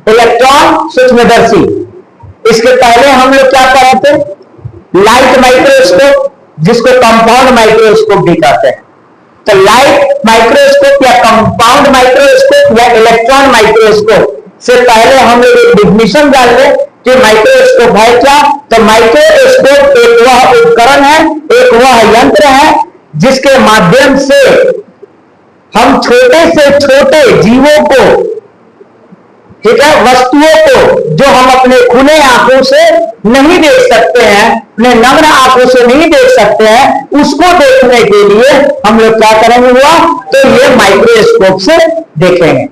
Electron सूक्ष्मदर्शी। इसके पहले हम लोग क्या पढ़े थे? लाइट माइक्रोस्कोप, जिसको कंपाउंड माइक्रोस्कोप भी कहते हैं। तो लाइट माइक्रोस्कोप या कंपाउंड माइक्रोस्कोप या इलेक्ट्रॉन माइक्रोस्कोप से पहले हम लोग एक डिफिनेशन जान लें कि माइक्रोस्कोप है क्या। तो माइक्रोस्कोप एक वह उपकरण है, एक वह यंत्र है जिसके माध्यम से हम छोटे से छोटे जीवों को, ठीक है, वस्तुओं को जो हम अपने खुले आंखों से नहीं देख सकते हैं, अपने नग्न आंखों से नहीं देख सकते हैं, उसको देखने के लिए हम लोग क्या करेंगे हुआ, तो ये माइक्रोस्कोप से देखेंगे।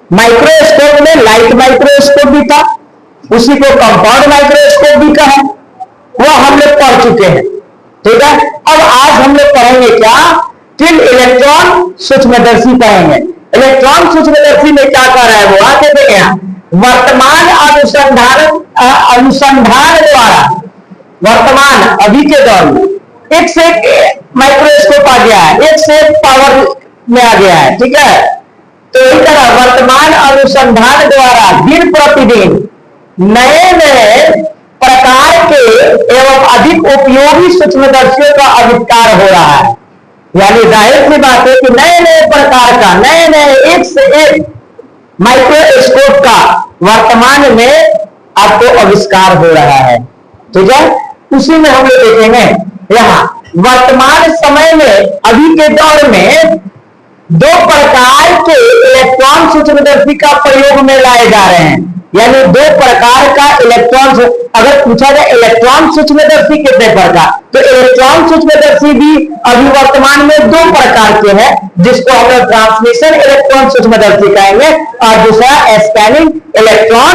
माइक्रोस्कोप में लाइट माइक्रोस्कोप भी था, उसी को कंपाउंड माइक्रोस्कोप भी कहा, वो हम लोग पढ़ चुके हैं। ठीक है, अब आज हम लोग पढ़ेंगे क्या कि इलेक्ट्रॉन सूक्ष्मदर्शी पढ़ेंगे। इलेक्ट्रॉन सूक्ष्मदर्शी में क्या कर रहा है वो आगे देखें। वर्तमान अनुसंधान द्वारा, वर्तमान अभी के दौर में एक से एक माइक्रोस्कोप आ गया है, एक से एक पावर में आ गया है। ठीक है, तो इस तरह वर्तमान अनुसंधान द्वारा दिन प्रतिदिन नए नए प्रकार के एवं अधिक उपयोगी सूक्ष्मदर्शियों का आविष्कार हो रहा है। यानी जाहिर सी बात है कि नए नए प्रकार का, नए नए एक से एक माइक्रोस्कोप का वर्तमान में आपको आविष्कार हो रहा है। ठीक है, उसी में हम लोग देखेंगे यहाँ वर्तमान समय में अभी के दौर में दो प्रकार के इलेक्ट्रॉन सूक्ष्मदर्शी का प्रयोग में लाए जा रहे हैं। यानी दो प्रकार का इलेक्ट्रॉन, अगर पूछा जाए इलेक्ट्रॉन सूक्ष्मदर्शी कितने प्रकार, तो इलेक्ट्रॉन सूक्ष्मदर्शी भी अभी वर्तमान में दो प्रकार के हैं, जिसको हम लोग ट्रांसमिशन इलेक्ट्रॉन सूक्ष्मदर्शी कहेंगे और दूसरा स्कैनिंग इलेक्ट्रॉन,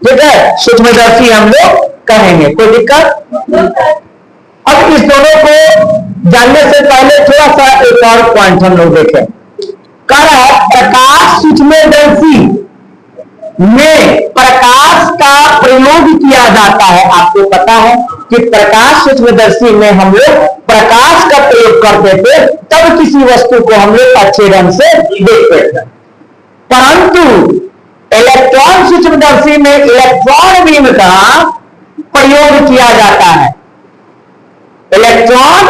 ठीक है, सूक्ष्मदर्शी हम लोग कहेंगे। कोई दिक्कत? अब इस दोनों को जानने से पहले थोड़ा सा एक और पॉइंट हम लोग देखें। प्रकाश सूक्ष्मदर्शी में प्रकाश का प्रयोग किया जाता है। आपको पता है कि प्रकाश सूक्ष्मदर्शी में हम लोग प्रकाश का प्रयोग करते थे, तब किसी वस्तु को हम लोग अच्छे ढंग से देखते थे। परंतु इलेक्ट्रॉन सूक्ष्मदर्शी में इलेक्ट्रॉन बीम का प्रयोग किया जाता है। इलेक्ट्रॉन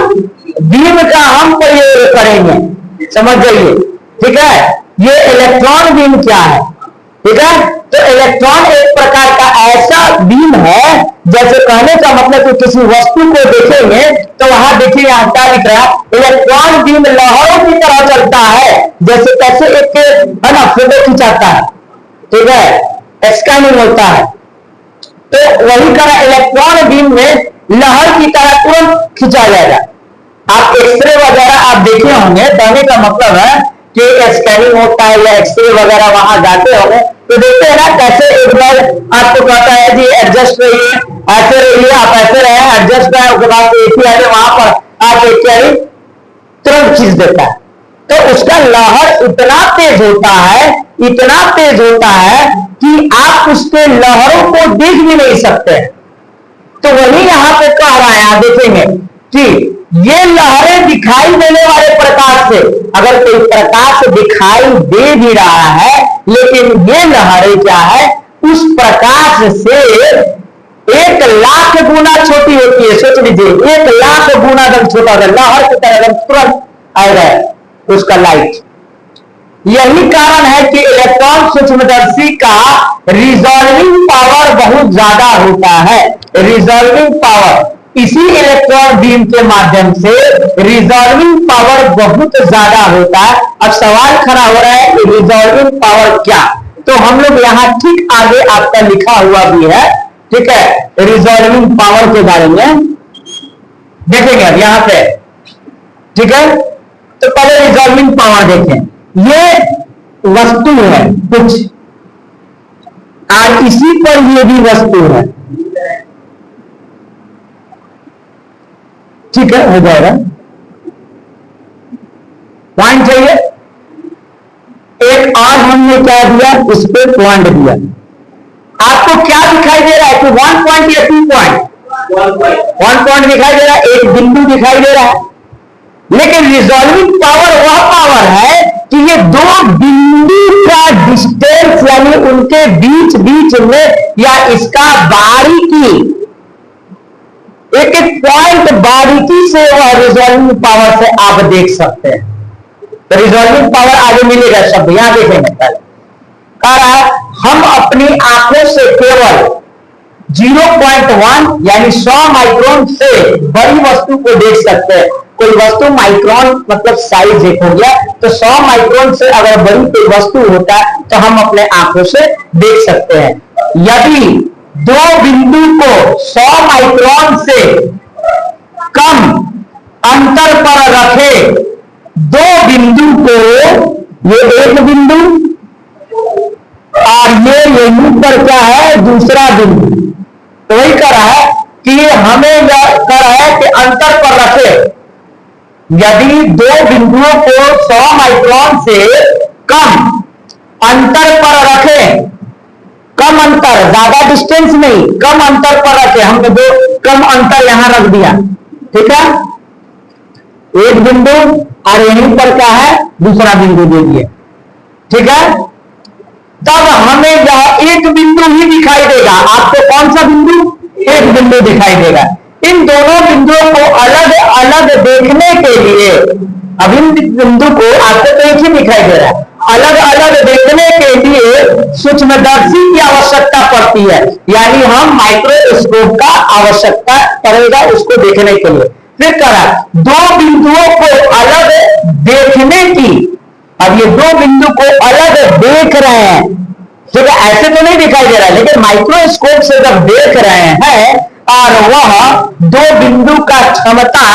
बीम का हम प्रयोग करेंगे, समझ जाइए। ठीक है, ये इलेक्ट्रॉन बीम क्या है? ठीक है, तो इलेक्ट्रॉन एक प्रकार का ऐसा बीम है, जैसे कहने का मतलब कि किसी वस्तु को देखेंगे तो वहां देखिए यहाँ क्या लिख रहा है, इलेक्ट्रॉन बीम लहरों की तरह चलता है, जैसे कैसे एक है ना फोटो खिंचाता है। ठीक है, स्कैनिंग होता है, तो वही तरह इलेक्ट्रॉन बीम में लहर की तरह तुरंत खिंचा जाएगा। आप एक्सरे वगैरह आप देखे होंगे, कहने का मतलब है कि स्कैनिंग होता है या एक्सरे वगैरह वहां जाते होंगे तो देखते हैं ना कैसे एक बार आपको कहता है जी एडजस्ट रहिए, ऐसे रहिए, आप ऐसे रहे, एडजस्ट रहे, उसके बाद एक ही आगे वहां पर आप एक ही तुरंत खींच देता है। तो उसका लहर इतना तेज होता है, इतना तेज होता है कि आप उसके लहरों को देख भी नहीं सकते। तो वही यहां पे कह रहा है, आप देखेंगे कि ये लहरें दिखाई देने वाले प्रकाश से, अगर कोई प्रकाश दिखाई दे भी रहा है, लेकिन ये लहरें क्या है, उस प्रकाश से 1,00,000 गुना छोटी होती है। सोच लीजिए 1,00,000 गुना एकदम छोटा होता है, लहर की तरह एकदम तुरंत आएगा उसका लाइट। यही कारण है कि इलेक्ट्रॉन सूक्ष्मदर्शी का रिजॉल्विंग पावर बहुत ज्यादा होता है। रिजॉल्विंग पावर, इसी इलेक्ट्रॉन बीम के माध्यम से रिजॉल्विंग पावर बहुत ज्यादा होता है। अब सवाल खड़ा हो रहा है कि रिजॉल्विंग पावर क्या, तो हम लोग यहाँ ठीक आगे आपका लिखा हुआ भी है। ठीक है, रिजॉल्विंग पावर के बारे में देखेंगे अब यहाँ पे। ठीक है, तो पहले रिजॉल्विंग पावर देखें। ये वस्तु है कुछ, और इसी पर ये भी वस्तु है। ठीक है, हो जाएगा। पॉइंट चाहिए एक और हमने क्या दिया, इस पे पॉइंट दिया। आपको क्या दिखाई दे रहा है कि 1 पॉइंट या 2 पॉइंट? 1 पॉइंट दिखाई दे रहा है, एक बिंदु दिखाई दे रहा है। लेकिन रिजॉल्विंग पावर वह पावर है कि ये दो बिंदु का डिस्टेंस यानी उनके बीच बीच में या इसका बारीकी एक एक पॉइंट बारीकी से वह रिजॉल्विंग पावर से आप देख सकते हैं। तो रिजॉल्विंग पावर आगे मिलेगा शब्द यहां देखेंगे। कह रहा है हम अपनी आंखों से केवल 0.1 यानी 100 माइक्रोन से बड़ी वस्तु को देख सकते हैं। कोई वस्तु माइक्रोन मतलब साइज एक हो गया, तो 100 माइक्रोन से अगर बड़ी कोई वस्तु होता है तो हम अपने आंखों से देख सकते हैं। यदि दो बिंदु को 100 माइक्रोन से कम अंतर पर रखे, दो बिंदु को, ये एक बिंदु और ये यहीं पर क्या है दूसरा बिंदु, तो वही कह रहा है कि हमें कह रहा है कि अंतर पर रखे, यदि दो बिंदुओं को 100 माइक्रोन से कम अंतर पर रखें, कम अंतर, ज्यादा डिस्टेंस नहीं, कम अंतर पर रखे, हमने दो कम अंतर यहां रख दिया, ठीक है, एक बिंदु और यहीं पर क्या है दूसरा बिंदु दे दिए, ठीक है, तब हमें एक बिंदु ही दिखाई देगा। आपको कौन सा बिंदु? एक बिंदु दिखाई देगा। इन दोनों बिंदुओं को अलग अलग देखने के लिए, अब इन बिंदु को आपको तो एक ही दिखाई दे रहा है, अलग अलग देखने के लिए सूक्ष्मदर्शी की आवश्यकता पड़ती है, यानी हम माइक्रोस्कोप का आवश्यकता पड़ेगा उसको देखने के लिए। फिर करा दो बिंदुओं को अलग देखने की, अब ये दो बिंदु को अलग देख रहे हैं, ठीक है, ऐसे तो नहीं दिखाई दे रहा है, लेकिन माइक्रोस्कोप से जब देख रहे हैं और वह दो बिंदु का क्षमता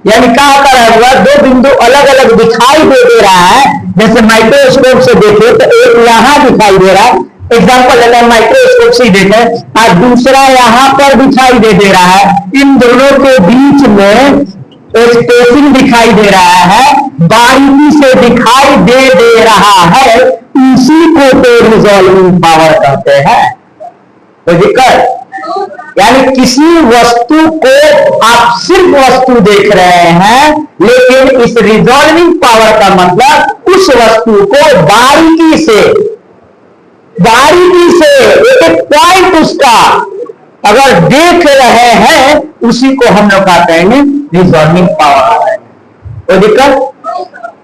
यानी क्या कर हुआ, दो बिंदु अलग अलग दिखाई दे रहा है, जैसे माइक्रोस्कोप से देखे तो एक यहां दिखाई दे रहा है, एग्जाम्पल लेते हैं माइक्रोस्कोप से देखे और दूसरा यहां पर दिखाई दे रहा है, इन दोनों के बीच में स्पेसिंग दिखाई दे रहा है, बारीकी से दिखाई दे रहा है, इसी को तो रिजॉल्विंग पावर कहते हैं। तो दिक्कत यानी किसी वस्तु को आप सिर्फ वस्तु देख रहे हैं, लेकिन इस रिजॉल्विंग पावर का मतलब उस वस्तु को बारीकी से एक एक पॉइंट उसका अगर देख रहे हैं, उसी को हम लोग कहते हैं रिजॉल्विंग पावर। तो दिक्कत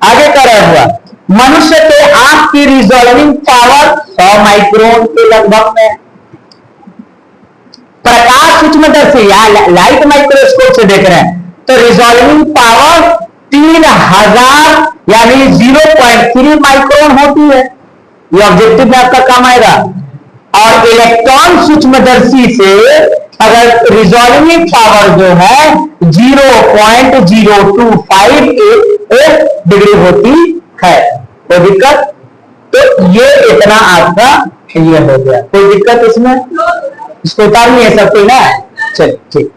आगे कर रहा हुआ, मनुष्य के आंख की रिजॉल्विंग पावर 100 माइक्रोन के लगभग में, प्रकाश सूक्ष्मदर्शी या लाइट माइक्रोस्कोप से देख रहे हैं तो रिजॉल्विंग पावर 3000 यानी 0.3 माइक्रोन होती है, ये ऑब्जेक्टिव में आपका काम आएगा। और इलेक्ट्रॉन सूक्ष्मदर्शी से अगर रिजॉल्विंग पावर जो है 0.0258 डिग्री होती है। कोई दिक्कत? तो ये इतना आपका ये हो गया, कोई दिक्कत इसमें? इसको उतार नहीं है सकती ना, चलिए ठीक।